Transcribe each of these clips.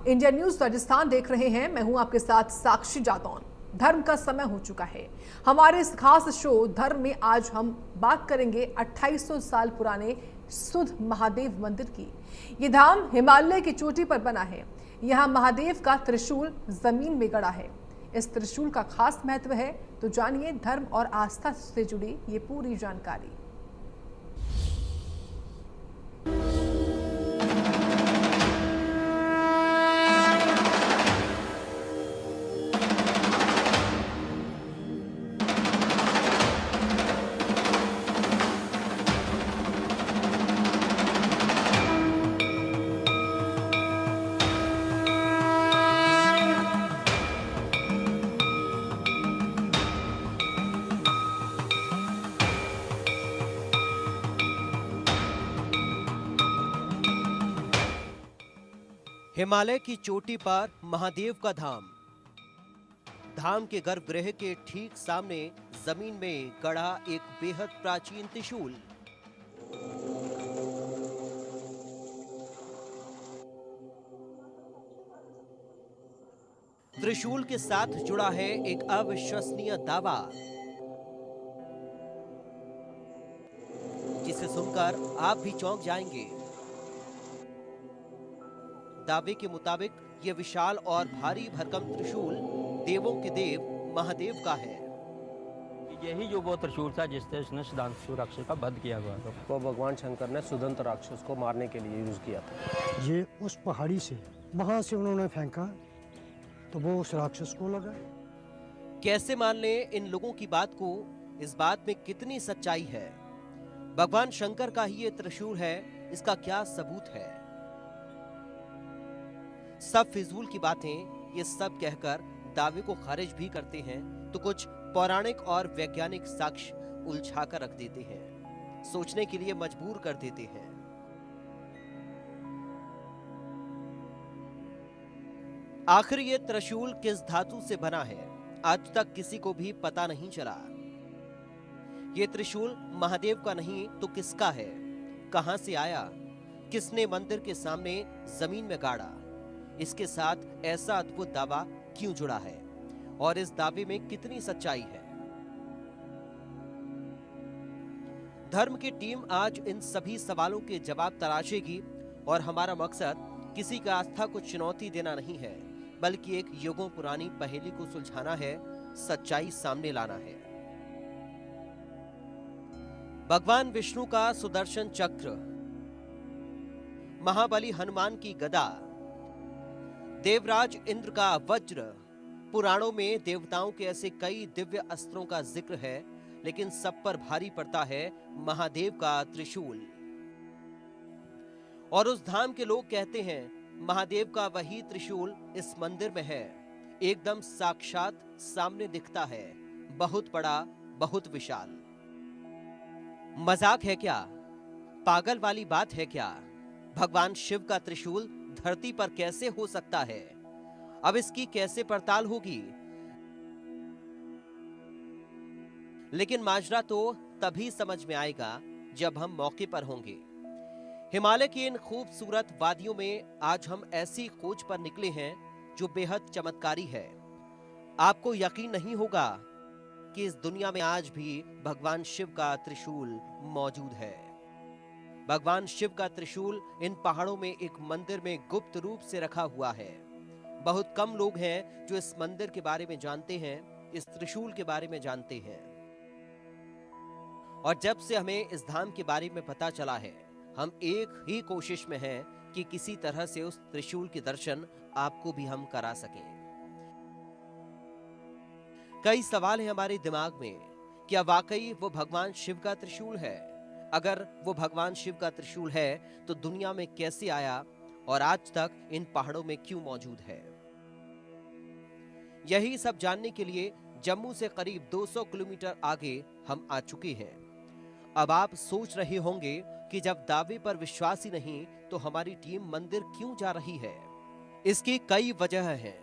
India news Rajasthan देख रहे हैं। मैं हूं आपके साथ साक्षी जादौन। धर्म का समय हो चुका है। हमारे इस खास शो धर्म में आज हम बात करेंगे 2800 साल पुराने सुध महादेव मंदिर की। ये धाम हिमालय की चोटी पर बना है। यहाँ महादेव का त्रिशूल जमीन में गड़ा है। इस त्रिशूल का खास महत्व है, तो जानिए धर्म और आस्था से जुड़ी ये पूरी जानकारी। हिमालय की चोटी पर महादेव का धाम। धाम के गर्भगृह के ठीक सामने जमीन में गड़ा एक बेहद प्राचीन त्रिशूल। त्रिशूल के साथ जुड़ा है एक अविश्वसनीय दावा, जिसे सुनकर आप भी चौंक जाएंगे। दावे के मुताबिक यह विशाल और भारी भरकम त्रिशूल देवों के देव महादेव का है। यही जो वो त्रिशूल था जिससे इसने सुधांशु राक्षस का वध किया हुआ था। वो भगवान शंकर ने सुदंत राक्षस को मारने के लिए यूज किया था। ये उस पहाड़ी से वहां से उन्होंने फेंका तो वो उस राक्षस को लगा। कैसे मान ले इन लोगों की बात को? इस बात में कितनी सच्चाई है? भगवान शंकर का ही ये त्रिशूल है, इसका क्या सबूत है? सब फिजूल की बातें ये सब कहकर दावे को खारिज भी करते हैं, तो कुछ पौराणिक और वैज्ञानिक साक्ष्य उलझाकर रख देते हैं, सोचने के लिए मजबूर कर देते हैं। आखिर ये त्रिशूल किस धातु से बना है, आज तक किसी को भी पता नहीं चला। ये त्रिशूल महादेव का नहीं तो किसका है? कहां से आया? किसने मंदिर के सामने जमीन में गाड़ा? इसके साथ ऐसा अद्भुत दावा क्यों जुड़ा है और इस दावे में कितनी सच्चाई है? धर्म की टीम आज इन सभी सवालों के जवाब तलाशेगी और हमारा मकसद किसी का आस्था को चुनौती देना नहीं है, बल्कि एक युगों पुरानी पहेली को सुलझाना है, सच्चाई सामने लाना है। भगवान विष्णु का सुदर्शन चक्र, महाबली हनुमान की गदा, देवराज इंद्र का वज्र। पुराणों में देवताओं के ऐसे कई दिव्य अस्त्रों का जिक्र है, लेकिन सब पर भारी पड़ता है महादेव का त्रिशूल। और उस धाम के लोग कहते हैं महादेव का वही त्रिशूल इस मंदिर में है, एकदम साक्षात सामने दिखता है, बहुत बड़ा, बहुत विशाल। मजाक है क्या? पागल वाली बात है क्या? भगवान शिव का त्रिशूल धरती पर कैसे हो सकता है? अब इसकी कैसे पड़ताल होगी? लेकिन माजरा तो तभी समझ में आएगा जब हम मौके पर होंगे। हिमालय की इन खूबसूरत वादियों में आज हम ऐसी खोज पर निकले हैं जो बेहद चमत्कारी है। आपको यकीन नहीं होगा कि इस दुनिया में आज भी भगवान शिव का त्रिशूल मौजूद है। भगवान शिव का त्रिशूल इन पहाड़ों में एक मंदिर में गुप्त रूप से रखा हुआ है। बहुत कम लोग हैं जो इस मंदिर के बारे में जानते हैं, इस त्रिशूल के बारे में जानते हैं। और जब से हमें इस धाम के बारे में पता चला है, हम एक ही कोशिश में हैं कि किसी तरह से उस त्रिशूल के दर्शन आपको भी हम करा सकें। कई सवाल हैं हमारे दिमाग में, क्या वाकई वो भगवान शिव का त्रिशूल है? अगर वो भगवान शिव का त्रिशूल है तो दुनिया में कैसे आया और आज तक इन पहाड़ों में क्यों मौजूद है? यही सब जानने के लिए जम्मू से करीब 200 किलोमीटर आगे हम आ चुके हैं। अब आप सोच रहे होंगे कि जब दावे पर विश्वास ही नहीं तो हमारी टीम मंदिर क्यों जा रही है? इसकी कई वजह हैं।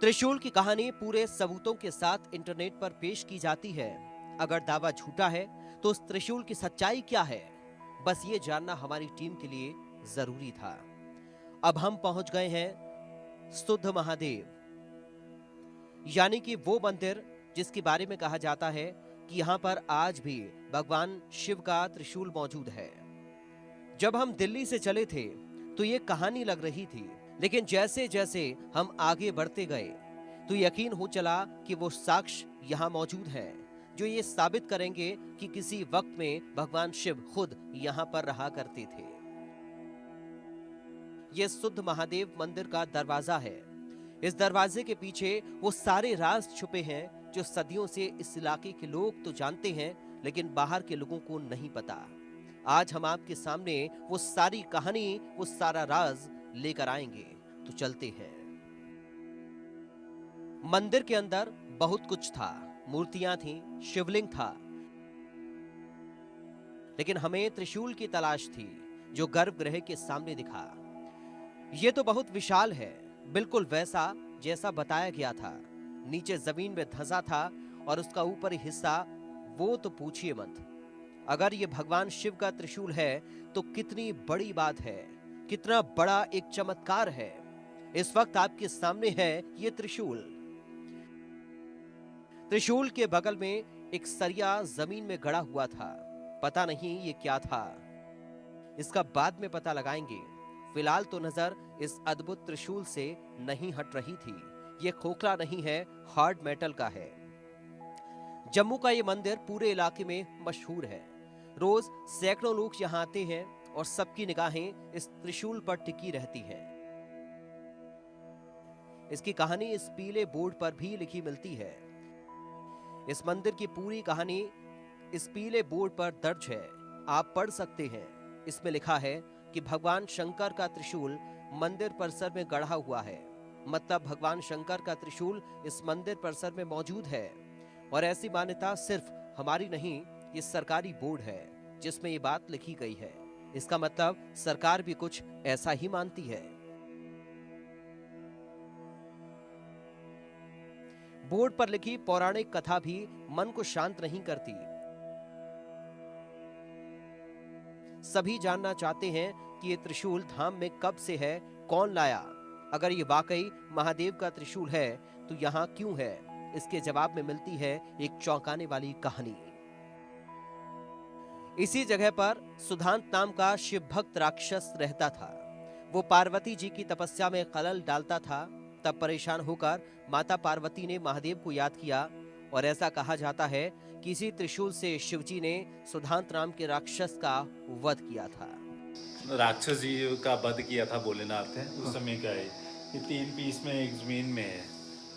त्रिशूल की कहानी पूरे सबूतों के साथ इंटरनेट पर पेश की जाती है। अगर दावा झूठा है तो उस त्रिशूल की सच्चाई क्या है? बस ये जानना हमारी टीम के लिए जरूरी था। अब हम पहुंच गए हैं शुद्ध महादेव, यानी कि वो मंदिर जिसके बारे में कहा जाता है कि यहाँ पर आज भी भगवान शिव का त्रिशूल मौजूद है। जब हम दिल्ली से चले थे तो ये कहानी लग रही थी, लेकिन जैसे जैसे हम आगे बढ़ते गए तो यकीन हो चला कि वो साक्ष्य यहाँ मौजूद है जो ये साबित करेंगे कि किसी वक्त में भगवान शिव खुद यहाँ पर रहा करते थे। ये शुद्ध महादेव मंदिर का दरवाजा है। इस दरवाजे के पीछे वो सारे राज छुपे हैं जो सदियों से इस इलाके के लोग तो जानते हैं, लेकिन बाहर के लोगों को नहीं पता। आज हम आपके सामने वो सारी कहानी, वो सारा राज लेकर आएंगे, तो चलते हैं। मंदिर के अंदर बहुत कुछ था, मूर्तियां थीं, शिवलिंग था, लेकिन हमें त्रिशूल की तलाश थी जो गर्भगृह के सामने दिखा। ये तो बहुत विशाल है, बिल्कुल वैसा जैसा बताया गया था। नीचे जमीन में धंसा था और उसका ऊपरी हिस्सा वो तो पूछिए मत। अगर ये भगवान शिव का त्रिशूल है तो कितनी बड़ी बात है, कितना बड़ा एक चमत्कार है। इस वक्त आपके सामने है ये त्रिशूल। त्रिशूल के बगल में एक सरिया जमीन में गड़ा हुआ था, पता नहीं ये क्या था, इसका बाद में पता लगाएंगे। फिलहाल तो नजर इस अद्भुत त्रिशूल से नहीं हट रही थी। ये खोखला नहीं है, हार्ड मेटल का है। जम्मू का ये मंदिर पूरे इलाके में मशहूर है। रोज सैकड़ों लोग यहाँ आते हैं और सबकी निगाहें इस त्रिशूल पर टिकी रहती हैं। इसकी कहानी इस पीले बोर्ड पर भी लिखी मिलती है। इस मंदिर की पूरी कहानी इस पीले बोर्ड पर दर्ज है, आप पढ़ सकते हैं। इसमें लिखा है कि भगवान शंकर का त्रिशूल मंदिर परिसर में गढ़ा हुआ है। मतलब भगवान शंकर का त्रिशूल इस मंदिर परिसर में मौजूद है। और ऐसी मान्यता सिर्फ हमारी नहीं, ये सरकारी बोर्ड है जिसमें ये बात लिखी गई है। इसका मतलब सरकार भी कुछ ऐसा ही मानती है। बोर्ड पर लिखी पौराणिक कथा भी मन को शांत नहीं करती। सभी जानना चाहते हैं कि ये त्रिशूल धाम में कब से है, कौन लाया। अगर ये वाकई महादेव का त्रिशूल है तो यहाँ क्यों है? इसके जवाब में मिलती है एक चौंकाने वाली कहानी। इसी जगह पर सुधांत नाम का शिव भक्त राक्षस रहता था। वो पार्वती जी की तपस्या में खलल डालता था। तब परेशान होकर माता पार्वती ने महादेव को याद किया और ऐसा कहा जाता है कि इसी त्रिशूल से शिवजी ने सुधांत नाम के राक्षस का वध किया था। राक्षस जी का वध किया था भोलेनाथ है उस समय का है। ये 3 पीस में एक जमीन में है,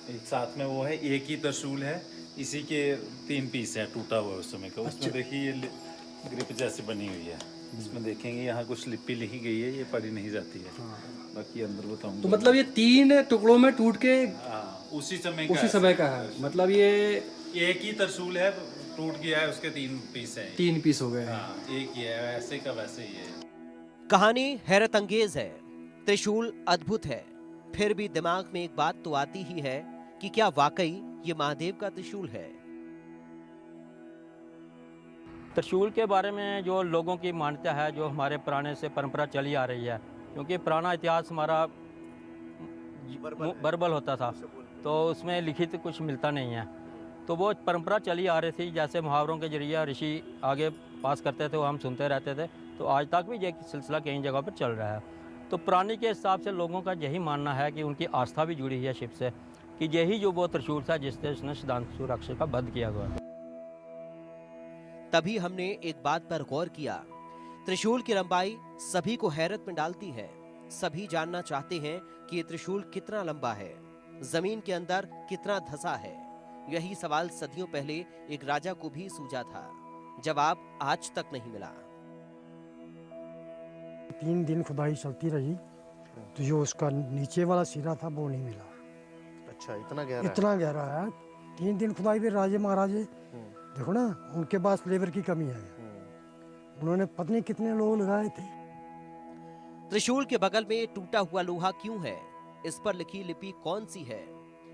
एक साथ में वो है, एक ही त्रिशूल है, इसी के 3 पीस है, टूटा हुआ है उस समय का। उसमें देखिए ये ग्रिप जैसे बनी हुई है, इसमें देखेंगे यहाँ कुछ लिपि लिखी गई है, ये पढ़ी नहीं जाती है। बाकी अंदर बताऊंगा। तो मतलब ये 3 टुकड़ों में टूट के उसी समय का है। मतलब ये एक ही त्रिशूल है, टूट गया है, उसके 3 पीस हैं। 3 पीस हो गए। एक ही है, ऐसे का वैसे ही है। कहानी हैरत अंगेज है, त्रिशूल अद्भुत है, फिर भी दिमाग में एक बात तो आती ही है कि क्या वाकई ये महादेव का त्रिशूल है? त्रिशूल के बारे में जो लोगों की मान्यता है, जो हमारे पुराने से परंपरा चली आ रही है, क्योंकि पुराना इतिहास हमारा बर्बल होता था तो उसमें लिखित कुछ मिलता नहीं है। तो वो परंपरा चली आ रही थी, जैसे मुहावरों के जरिए ऋषि आगे पास करते थे वो हम सुनते रहते थे। तो आज तक भी ये सिलसिला कई जगह पर चल रहा है। तो पुरानी के हिसाब से लोगों का यही मानना है कि उनकी आस्था भी जुड़ी है शिव से, कि यही जो वो त्रिशूल था जिससे उसने सुधांशु राक्षस का वध किया गया। तभी हमने एक बात पर गौर किया। त्रिशूल की लंबाई सभी को हैरत में डालती है। सभी जानना चाहते हैं कि ये त्रिशूल कितना लंबा है, जमीन के अंदर कितना धंसा है। यही सवाल सदियों पहले एक राजा को भी सूझा था। जवाब आज तक नहीं मिला। 3 दिन खुदाई चलती रही तो जो उसका नीचे वाला सिरा था वो नहीं मिला। अच्छा, इतना गहरा इतना गहरा है। 3 दिन खुदाई भी राजे महाराजे देखो ना, उनके पास लेबर की कमी है। उन्होंने पत्नी कितने लोग लगाए थे। त्रिशूल के बगल में टूटा हुआ लोहा क्यों है? इस पर लिखी लिपि कौन सी है?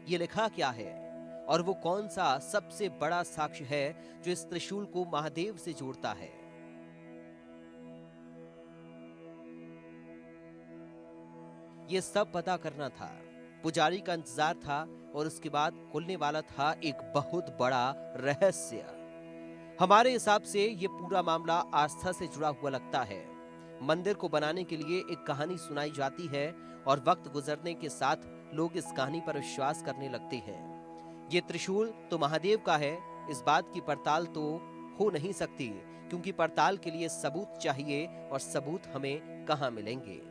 ये लिखा क्या है? और वो कौन सा सबसे बड़ा साक्ष्य है जो इस त्रिशूल को महादेव से जोड़ता है? ये सब पता करना था। पुजारी का इंतजार था और उसके बाद खुलने वाला था एक बहुत बड़ा रहस्य। हमारे हिसाब से ये पूरा मामला आस्था से जुड़ा हुआ लगता है। मंदिर को बनाने के लिए एक कहानी सुनाई जाती है और वक्त गुजरने के साथ लोग इस कहानी पर विश्वास करने लगते हैं। ये त्रिशूल तो महादेव का है, इस बात की पड़ताल तो हो नहीं सकती, क्योंकि पड़ताल के लिए सबूत चाहिए और सबूत हमें कहां मिलेंगे।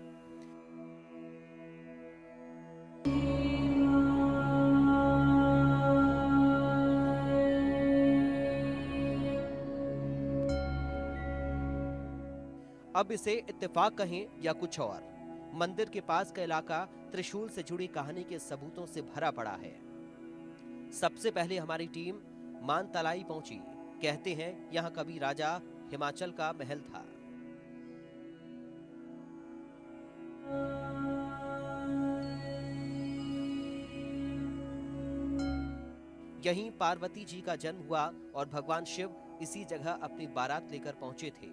अब इसे इत्तेफाक कहें या कुछ और, मंदिर के पास का इलाका त्रिशूल से जुड़ी कहानी के सबूतों से भरा पड़ा है। सबसे पहले हमारी टीम मानतलाई पहुंची। कहते हैं यहाँ कभी राजा हिमाचल का महल था। यहीं पार्वती जी का जन्म हुआ और भगवान शिव इसी जगह अपनी बारात लेकर पहुंचे थे।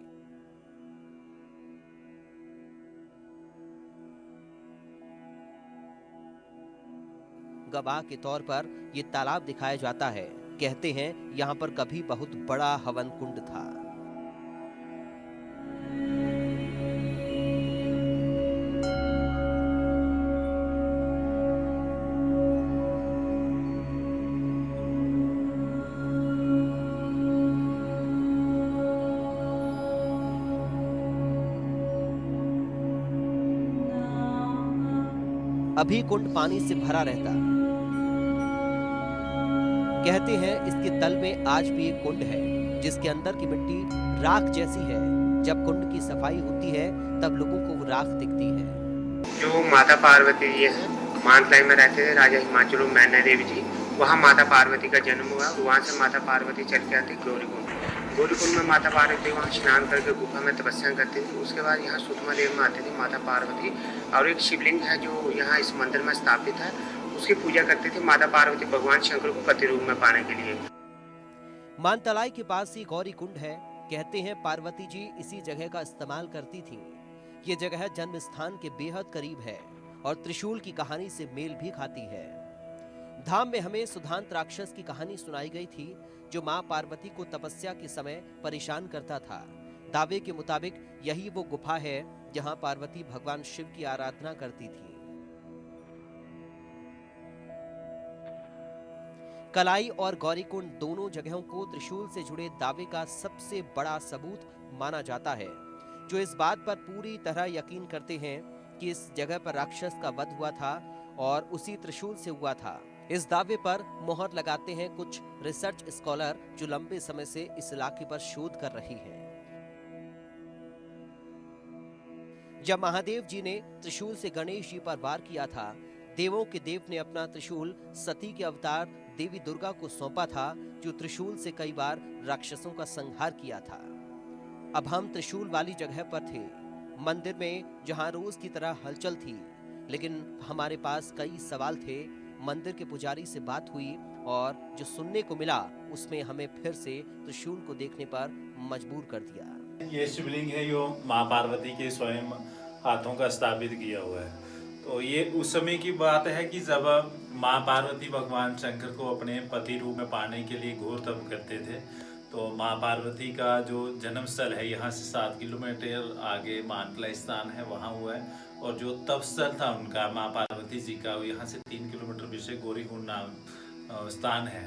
गवाह के तौर पर ये तालाब दिखाया जाता है। कहते हैं यहाँ पर कभी बहुत बड़ा हवन कुंड था। अभी कुंड पानी से भरा रहता। कहते हैं इसके तल में आज भी एक कुंड है जिसके अंदर की मिट्टी राख जैसी है। जब कुंड की सफाई होती है तब लोगों को वो राख दिखती है। जो माता पार्वती जी है, मानतलाई में रहते थे राजा हिमाचल मैना देवी जी, वहाँ माता पार्वती का जन्म हुआ। वहाँ से माता पार्वती चल के आती गौरीकुंड। गौरीकुंड में माता पार्वती वहाँ स्नान करके गुफा में तपस्या करती थी। उसके बाद यहाँ सुषमा देव में आती थी माता पार्वती, और एक शिवलिंग है जो यहाँ इस मंदिर में स्थापित है, उसकी पूजा करती थी माता पार्वती भगवान शंकर को पति रूप में पाने के लिए। मानतलाई के पास ही गौरी कुंड है। कहते हैं पार्वती जी इसी जगह का इस्तेमाल करती थीं। ये जगह जन्म स्थान के बेहद करीब है और त्रिशूल की कहानी से मेल भी खाती है। धाम में हमें सुधांत राक्षस की कहानी सुनाई गई थी जो मां पार्वती को तपस्या के समय परेशान करता था। दावे के मुताबिक यही वो गुफा है जहां पार्वती भगवान शिव की आराधना करती थी। कलाई और गौरीकुंड दोनों जगहों को त्रिशूल से जुड़े दावे का सबसे बड़ा सबूत माना जाता है, जो इस बात पर पूरी तरह यकीन करते हैं कि इस जगह पर राक्षस का वध हुआ था और उसी त्रिशूल से हुआ था। इस दावे पर मोहर लगाते हैं कुछ रिसर्च स्कॉलर जो लंबे समय से इस इलाके पर शोध कर रही हैं। जब महादेव जी ने त्रिशूल से गणेश जी पर वार किया था, देवों के देव ने अपना त्रिशूल सती के अवतार देवी दुर्गा को सौंपा था, जो त्रिशूल से कई बार राक्षसों का संहार किया था। अब हम त्रिशूल वाली जगह पर थे, मंदिर में जहां रोज की तरह हलचल थी, लेकिन हमारे पास कई सवाल थे। मंदिर के पुजारी से बात हुई और जो सुनने को मिला उसमें हमें फिर से त्रिशूल को देखने पर मजबूर कर दिया। ये शिवलिंग है जो माँ पार्वती के स्वयं हाथों का स्थापित किया हुआ है। तो ये उस समय की बात है कि जब माँ पार्वती भगवान शंकर को अपने पति रूप में पाने के लिए घोर तप करते थे, तो माँ पार्वती का जो जन्म स्थल है यहाँ से 7 किलोमीटर आगे मानतलाई स्थान है, वहाँ हुआ है। और जो तप स्थल था उनका माँ पार्वती जी का, यहाँ से 3 किलोमीटर पीछे गौरीकुंड नाम स्थान है,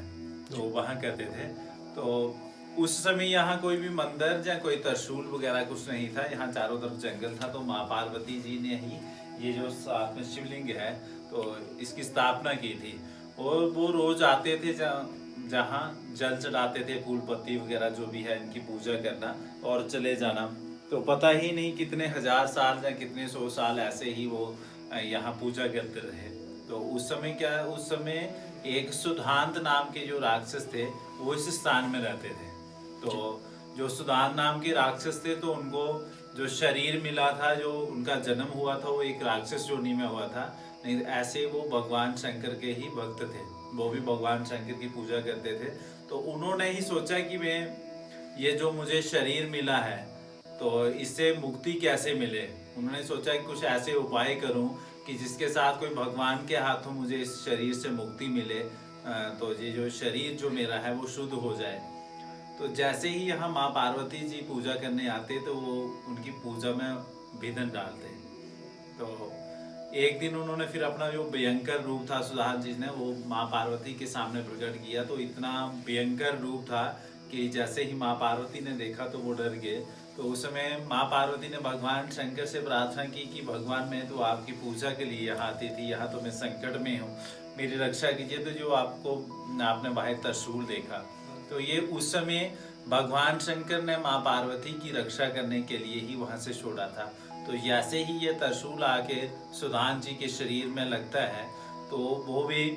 तो वहाँ कहते थे। तो उस समय यहाँ कोई भी मंदिर या कोई त्रिशूल वगैरह कुछ नहीं था, यहाँ चारों तरफ जंगल था। तो माँ पार्वती जी ने ही ये जो साथ में शिवलिंग है तो इसकी स्थापना की थी। और वो रोज आते थे जहाँ जल चढ़ाते थे, फूल पत्ती वगैरह जो भी है इनकी पूजा करना और चले जाना। तो पता ही नहीं कितने 1000 साल या कितने 100 साल ऐसे ही वो यहाँ पूजा करते रहे। तो उस समय क्या, उस समय एक सुधांत नाम के जो राक्षस थे वो इस स्थान में रहते थे। तो जो सुधांत नाम के राक्षस थे तो उनको जो शरीर मिला था, जो उनका जन्म हुआ था, वो एक राक्षस योनि में हुआ था। नहीं ऐसे वो भगवान शंकर के ही भक्त थे, वो भी भगवान शंकर की पूजा करते थे। तो उन्होंने ही सोचा कि मैं ये जो मुझे शरीर मिला है तो इससे मुक्ति कैसे मिले। उन्होंने सोचा कि कुछ ऐसे उपाय करूं कि जिसके साथ कोई भगवान के हाथों मुझे इस शरीर से मुक्ति मिले, तो ये जो शरीर जो मेरा है वो शुद्ध हो जाए। तो जैसे ही यहाँ माँ पार्वती जी पूजा करने आते तो वो उनकी पूजा में विघ्न डालते। तो एक दिन उन्होंने फिर अपना जो भयंकर रूप था सुधान जी ने वो माँ पार्वती के सामने प्रकट किया। तो इतना भयंकर रूप था कि जैसे ही माँ पार्वती ने देखा तो वो डर गए। तो उस समय माँ पार्वती ने भगवान शंकर से प्रार्थना की कि भगवान मैं तो आपकी पूजा के लिए यहाँ आती थी, यहाँ तो मैं संकट में हूँ, मेरी रक्षा कीजिए। तो जो आपने बाहर त्रिशूल देखा, तो ये उस समय भगवान शंकर ने माँ पार्वती की रक्षा करने के लिए ही वहाँ से छोड़ा था। तो जैसे ही ये त्रिशूल आके सुधान जी के शरीर में लगता है तो वो भी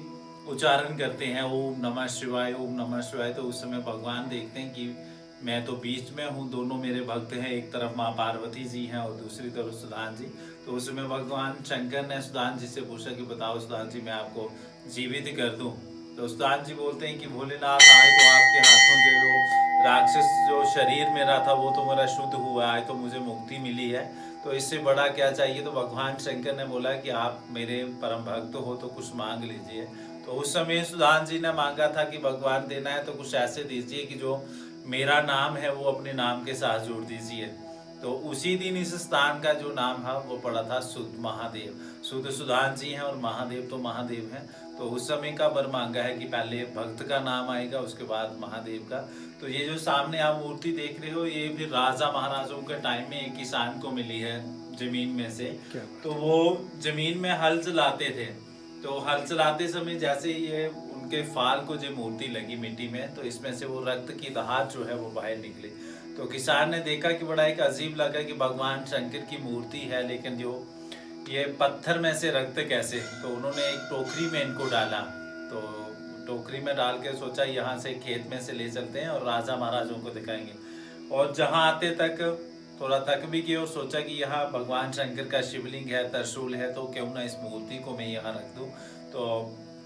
उच्चारण करते हैं ओम नमः शिवाय, ओम नमः शिवाय। तो उस समय भगवान देखते हैं कि मैं तो बीच में हूँ, दोनों मेरे भक्त हैं, एक तरफ माँ पार्वती जी हैं और दूसरी तरफ सुधान जी। तो उस समय भगवान शंकर ने सुधान जी से पूछा कि बताओ सुधान जी मैं आपको जीवित कर दूं। तो सुधान जी बोलते हैं कि भोलेनाथ आए तो आपके हाथों जो राक्षस जो शरीर मेरा था वो तो मेरा शुद्ध हुआ है, तो मुझे मुक्ति मिली है, तो इससे बड़ा क्या चाहिए। तो भगवान शंकर ने बोला कि आप मेरे परम भक्त हो तो कुछ मांग लीजिए। तो उस समय सुधान जी ने मांगा था कि भगवान देना है तो कुछ ऐसे दीजिए कि जो मेरा नाम है वो अपने नाम के साथ जोड़ दीजिए। तो उसी दिन इस स्थान का जो नाम है वो पड़ा था शुद्ध महादेव। शुद्ध सुधान जी हैं और महादेव तो महादेव हैं। तो उस समय का वर मांगा है कि पहले भक्त का नाम आएगा उसके बाद महादेव का। तो ये जो सामने आप मूर्ति देख रहे हो ये फिर राजा महाराजों के टाइम में एक किसान को मिली है जमीन में से। तो वो जमीन में हल चलाते थे, तो हल चलाते समय जैसे ये उनके फाल को जो मूर्ति लगी मिट्टी में, तो इसमें से वो रक्त की धार जो है वो बाहर निकली। तो किसान ने देखा कि बड़ा एक अजीब लगा कि भगवान शंकर की मूर्ति है लेकिन जो ये पत्थर में से रक्त कैसे। तो उन्होंने एक टोकरी में इनको डाला। तो टोकरी में डाल के सोचा यहाँ से खेत में से ले चलते हैं और राजा महाराजों को दिखाएंगे। और जहाँ आते तक थोड़ा थक भी गए और सोचा कि यहाँ भगवान शंकर का शिवलिंग है, त्रिशूल है, तो क्यों ना इस मूर्ति को मैं यहाँ रख दूँ। तो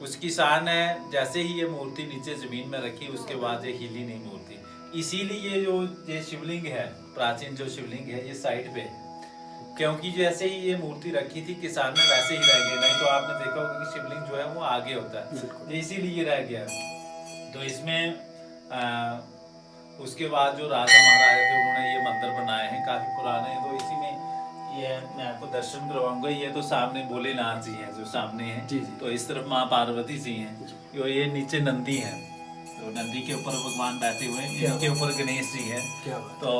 उस किसान ने जैसे ही ये मूर्ति नीचे जमीन में रखी उसके बाद ये हिली नहीं मूर्ति। इसीलिए ये शिवलिंग है, प्राचीन जो शिवलिंग है ये साइड पे, क्योंकि जैसे ही ये मूर्ति रखी थी किसान ने वैसे ही रह गया। नहीं तो आपने देखा होगा कि शिवलिंग जो है वो आगे होता है, इसीलिए रह गया। तो इसमें उसके बाद जो राजा महाराजा थे उन्होंने ये मंदिर बनाए हैं काफी पुराने। तो इसी में ये मैं आपको दर्शन करवाऊंगा। ये तो सामने भोलेनाथ जी हैं जो सामने हैं, तो इस तरफ माँ पार्वती जी हैं, ये नीचे नंदी है। तो नंदी के ऊपर भगवान बैठे हुए हैं, इनके ऊपर गणेश जी हैं। तो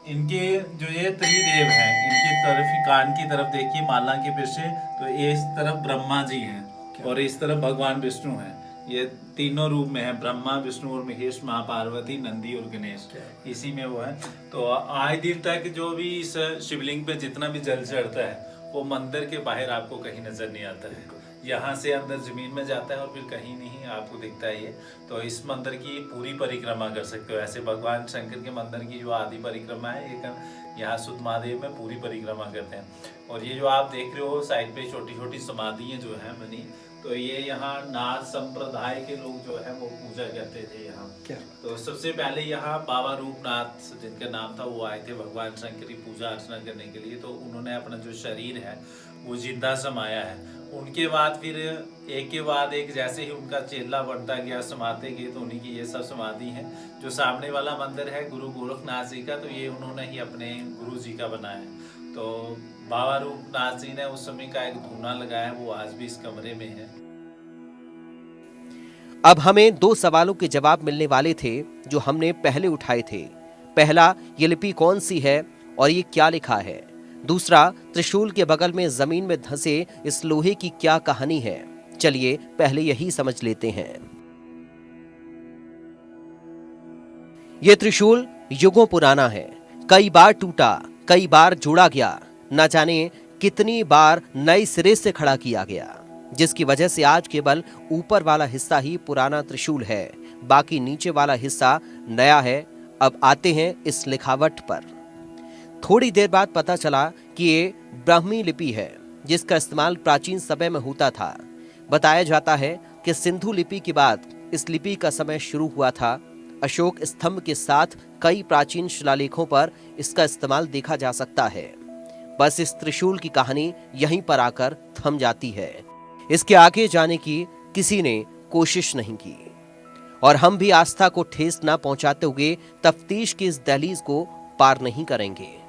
इनके जो ये त्रिदेव हैं इनकी तरफ कान की तरफ देखिए माला के पीछे, तो इस तरफ ब्रह्मा जी हैं और इस तरफ भगवान विष्णु हैं। ये तीनों रूप में है, ब्रह्मा विष्णु और महेश, माँ पार्वती, नंदी और गणेश, इसी में वो है। तो आज दिन तक जो भी इस शिवलिंग पे जितना भी जल चढ़ता है वो मंदिर के बाहर आपको कहीं नजर नहीं आता है। यहाँ से अंदर जमीन में जाता है और फिर कहीं नहीं आपको दिखता है ये। तो इस मंदिर की पूरी परिक्रमा कर सकते हो। ऐसे भगवान शंकर के मंदिर की जो आदि परिक्रमा है ये यहाँ शुद्ध महादेव में पूरी परिक्रमा करते हैं। और ये जो आप देख रहे हो साइड पे छोटी छोटी समाधियाँ जो है बनी, तो ये यहाँ नाथ संप्रदाय के लोग जो है वो पूजा करते थे यहाँ। तो सबसे पहले यहाँ बाबा रूपनाथ जिनका नाम था वो आए थे भगवान शंकर की पूजा अर्चना करने के लिए। तो उन्होंने अपना जो शरीर है वो जिंदा समाया है। उनके बाद फिर एक के बाद एक जैसे ही उनका चेला बढ़ता गया, समाते गए, तो उन्हीं की ये सब समाधि है। जो सामने वाला मंदिर है गुरु गोरखनाथ जी का, तो ये उन्होंने ही अपने गुरु जी का बनाया है। तो बाबा रूपनाथ जी ने उस समय का एक धूना लगाया, वो आज भी इस कमरे में है। अब हमें दो सवालों के जवाब मिलने वाले थे जो हमने पहले उठाए थे। पहला, ये लिपि कौन सी है और ये क्या लिखा है। दूसरा, त्रिशूल के बगल में जमीन में धंसे इस लोहे की क्या कहानी है। चलिए पहले यही समझ लेते हैं। ये त्रिशूल युगों पुराना है, कई बार टूटा, कई बार जोड़ा गया, न जाने कितनी बार नए सिरे से खड़ा किया गया, जिसकी वजह से आज केवल ऊपर वाला हिस्सा ही पुराना त्रिशूल है, बाकी नीचे वाला हिस्सा नया है। अब आते हैं इस लिखावट पर। थोड़ी देर बाद पता चला कि ये ब्राह्मी लिपि है जिसका इस्तेमाल प्राचीन समय में होता था। बताया जाता है कि सिंधु लिपि के बाद इस लिपि का समय शुरू हुआ था। अशोक स्तंभ के साथ कई प्राचीन शिलालेखों पर इसका इस्तेमाल देखा जा सकता है। बस इस त्रिशूल की कहानी यहीं पर आकर थम जाती है। इसके आगे जाने की किसी ने कोशिश नहीं की और हम भी आस्था को ठेस न पहुंचाते हुए तफ्तीश की इस दहलीज को पार नहीं करेंगे।